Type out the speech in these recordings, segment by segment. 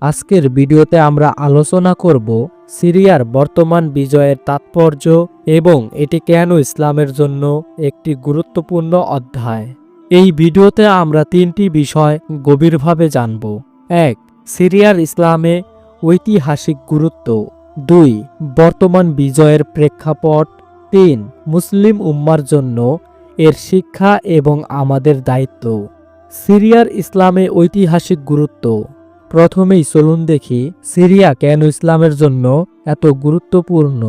আজকের ভিডিওতে আমরা আলোচনা করব সিরিয়ার বর্তমান বিজয়ের তাৎপর্য এবং এটি কেন ইসলামের জন্য একটি গুরুত্বপূর্ণ অধ্যায়। এই ভিডিওতে আমরা তিনটি বিষয় গভীরভাবে জানব। ১. সিরিয়ার ইসলামে ঐতিহাসিক গুরুত্ব। ২. বর্তমান বিজয়ের প্রেক্ষাপট। ৩. মুসলিম উম্মার জন্য এর শিক্ষা এবং আমাদের দায়িত্ব। সিরিয়ার ইসলামে ঐতিহাসিক গুরুত্ব। প্রথমেই চলুন দেখি সিরিয়া কেন ইসলামের জন্য এত গুরুত্বপূর্ণ।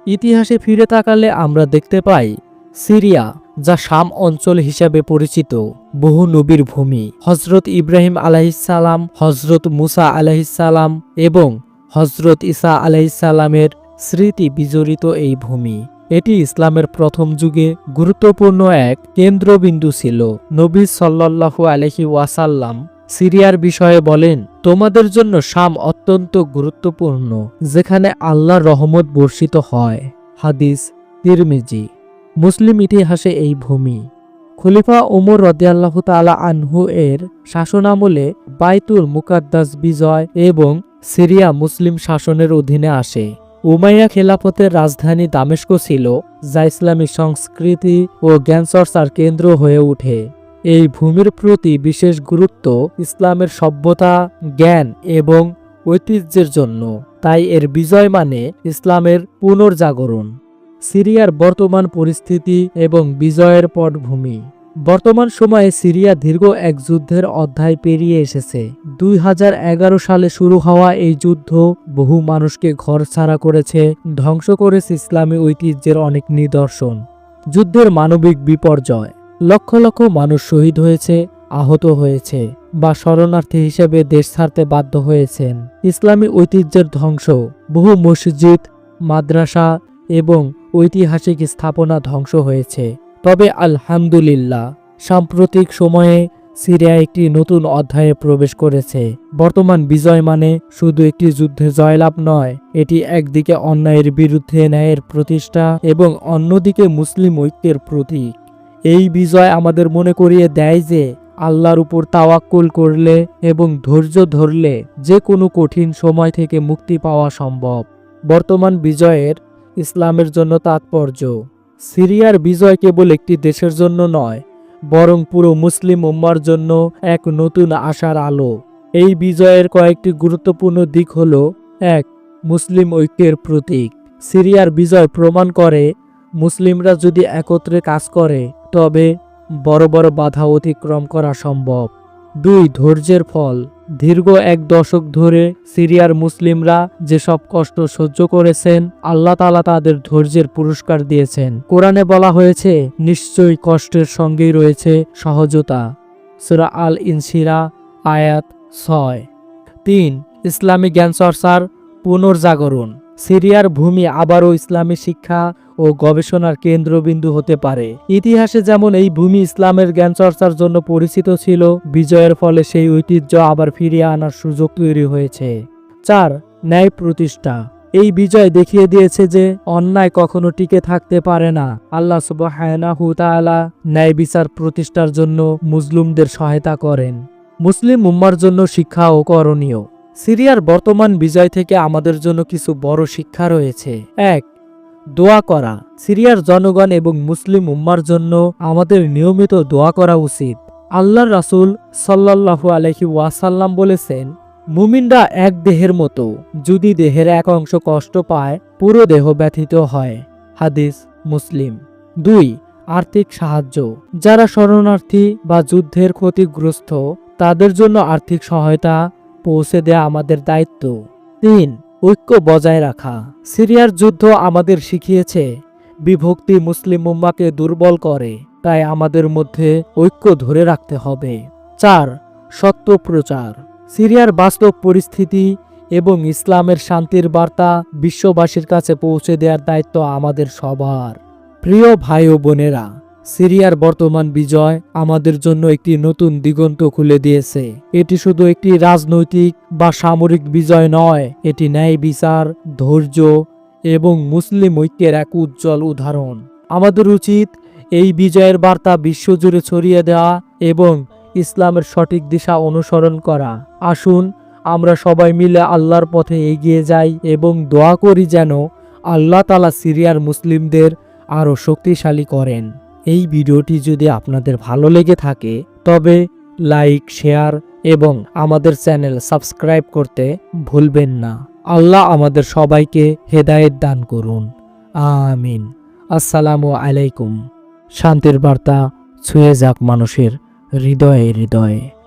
ইতিহাসে ফিরে তাকালে আমরা দেখতে পাই সিরিয়া, যা শাম অঞ্চল হিসেবে পরিচিত, বহু নবীর ভূমি। হজরত ইব্রাহিম আলাইহিসসালাম, হজরত মুসা আলাইহিসসালাম এবং হজরত ঈসা আলাইহিসসালামের স্মৃতি বিজড়িত এই ভূমি। এটি ইসলামের প্রথম যুগে গুরুত্বপূর্ণ এক কেন্দ্রবিন্দু ছিল। নবী সাল্লাল্লাহু আলাইহি ওয়াসাল্লাম সিরিয়ার বিষয়ে বলেন, তোমাদের জন্য শাম অত্যন্ত গুরুত্বপূর্ণ, যেখানে আল্লাহর রহমত বর্ষিত হয়। হাদিস তিরমিজি। মুসলিম ইতিহাসে এই ভূমি খলিফা ওমর রাদিয়াল্লাহু তাআলা আনহু এর শাসনামলে বাইতুল মুকাদ্দাস বিজয় এবং সিরিয়া মুসলিম শাসনের অধীনে আসে। উমাইয়া খেলাফতের রাজধানী দামেস্ক ছিল, যা ইসলামী সংস্কৃতি ও জ্ঞানচর্চার কেন্দ্র হয়ে ওঠে। এই ভূমির প্রতি বিশেষ গুরুত্ব ইসলামের সভ্যতা, জ্ঞান এবং ঐতিহ্যের জন্য, তাই এর বিজয় মানে ইসলামের পুনর্জাগরণ। সিরিয়ার বর্তমান পরিস্থিতি এবং বিজয়ের পটভূমি। বর্তমান সময়ে সিরিয়া দীর্ঘ এক যুদ্ধের অধ্যায় পেরিয়ে এসেছে। 2011 সালে শুরু হওয়া এই যুদ্ধ বহু মানুষকে ঘরছাড়া করেছে, ধ্বংস করেছে ইসলামী ঐতিহ্যের অনেক নিদর্শন। যুদ্ধের মানবিক বিপর্যয়, লক্ষ লক্ষ মানুষ শহীদ হয়েছে, আহত হয়েছে বা শরণার্থী হিসেবে দেশ ছাড়তে বাধ্য হয়েছেন। ইসলামী ঐতিহ্যের ধ্বংস, বহু মসজিদ, মাদ্রাসা এবং ঐতিহাসিক স্থাপনা ধ্বংস হয়েছে। তবে আলহামদুলিল্লাহ, সাম্প্রতিক সময়ে সিরিয়া একটি নতুন অধ্যায়ে প্রবেশ করেছে। বর্তমান বিজয় মানে শুধু একটি যুদ্ধে জয়লাভ নয়, এটি একদিকে অন্যায়ের বিরুদ্ধে ন্যায়ের প্রতিষ্ঠা এবং অন্যদিকে মুসলিম ঐক্যের প্রতীক। এই বিজয় আমাদের মনে করিয়ে দেয় যে আল্লাহর উপর তাওয়াক্কুল করলে এবং ধৈর্য ধরলে যে কোনো কঠিন সময় থেকে মুক্তি পাওয়া সম্ভব। বর্তমান বিজয়ের ইসলামের জন্য তাৎপর্য। সিরিয়ার বিজয় কেবল একটি দেশের জন্য নয়, বরং পুরো মুসলিম উম্মার জন্য এক নতুন আশার আলো। এই বিজয়ের কয়েকটি গুরুত্বপূর্ণ দিক হল: ১. মুসলিম ঐক্যের প্রতীক। সিরিয়ার বিজয় প্রমাণ করে মুসলিমরা যদি একত্রে কাজ করে তবে বড় বড় বাধা অতিক্রম করা সম্ভব। ২. ধৈর্যের ফল। দীর্ঘ এক দশক ধরে সিরিয়ার মুসলিমরা যেসব কষ্ট সহ্য করেছেন, আল্লাহ তাআলা তাদের ধৈর্যের পুরস্কার দিয়েছেন। কোরআনে বলা হয়েছে, নিশ্চয়ই কষ্টের সঙ্গেই রয়েছে সহজতা। সূরা আল ইনশিরা আয়াত ৬। ৩. ইসলামী জ্ঞানচর্চার পুনর্জাগরণ। সিরিয়ার ভূমি আবারও ইসলামী শিক্ষা ও গবেষণার কেন্দ্রবিন্দু হতে পারে। ইতিহাসে যেমন এই ভূমি ইসলামের জ্ঞানচর্চার জন্য পরিচিত ছিল, বিজয়ের ফলে সেই ঐতিহ্য আবার ফিরিয়ে আনার সুযোগ তৈরি হয়েছে। ৪. ন্যায় প্রতিষ্ঠা। এই বিজয় দেখিয়ে দিয়েছে যে অন্যায় কখনো টিকে থাকতে পারে না। আল্লাহ সুবহানাহু তাআলা ন্যায় বিচার প্রতিষ্ঠার জন্য মুসলিমদের সহায়তা করেন। মুসলিম উম্মার জন্য শিক্ষা ও করণীয়। সিরিয়ার বর্তমান বিজয় থেকে আমাদের জন্য কিছু বড় শিক্ষা রয়েছে। ১. দোয়া করা। সিরিয়ার জনগণ এবং মুসলিম উম্মার জন্য আমাদের নিয়মিত দোয়া করা উচিত। আল্লাহর রাসূল সাল্লাল্লাহু আলাইহি ওয়াসাল্লাম বলেছেন, মুমিনরা এক দেহের মতো, যদি দেহের এক অংশ কষ্ট পায় পুরো দেহ ব্যথিত হয়। হাদিস মুসলিম। ২. আর্থিক সাহায্য। যারা শরণার্থী বা যুদ্ধের ক্ষতিগ্রস্ত, তাদের জন্য আর্থিক সহায়তা পৌঁছে দেয়া আমাদের দায়িত্ব। ৩. ঐক্য বজায় রাখা। সিরিয়ার যুদ্ধ আমাদের শিখিয়েছে বিভক্তি মুসলিম উম্মাকে দুর্বল করে, তাই আমাদের মধ্যে ঐক্য ধরে রাখতে হবে। ৪. সত্য প্রচার। সিরিয়ার বাস্তব পরিস্থিতি এবং ইসলামের শান্তির বার্তা বিশ্ববাসীর কাছে পৌঁছে দেওয়ার দায়িত্ব আমাদের সবার। প্রিয় ভাই ও বোনেরা, সিরিয়ার বর্তমান বিজয় আমাদের জন্য একটি নতুন দিগন্ত খুলে দিয়েছে। এটি শুধু একটি রাজনৈতিক বা সামরিক বিজয় নয়, এটি ন্যায় বিচার, ধৈর্য এবং মুসলিম ঐক্যের এক উজ্জ্বল উদাহরণ। আমাদের উচিত এই বিজয়ের বার্তা বিশ্বজুড়ে ছড়িয়ে দেওয়া এবং ইসলামের সঠিক দিশা অনুসরণ করা। আসুন আমরা সবাই মিলে আল্লাহর পথে এগিয়ে যাই এবং দোয়া করি যেন আল্লাহ তাআলা সিরিয়ার মুসলিমদের আরও শক্তিশালী করেন। এই ভিডিওটি যদি আপনাদের ভালো লেগে থাকে তবে লাইক, শেয়ার এবং আমাদের চ্যানেল সাবস্ক্রাইব করতে ভুলবেন না। আল্লাহ আমাদের সবাইকে হেদায়েত দান করুন। আমিন। আসসালামু আলাইকুম। শান্তির বার্তা ছুঁয়ে যাক মানুষের হৃদয়ে হৃদয়ে।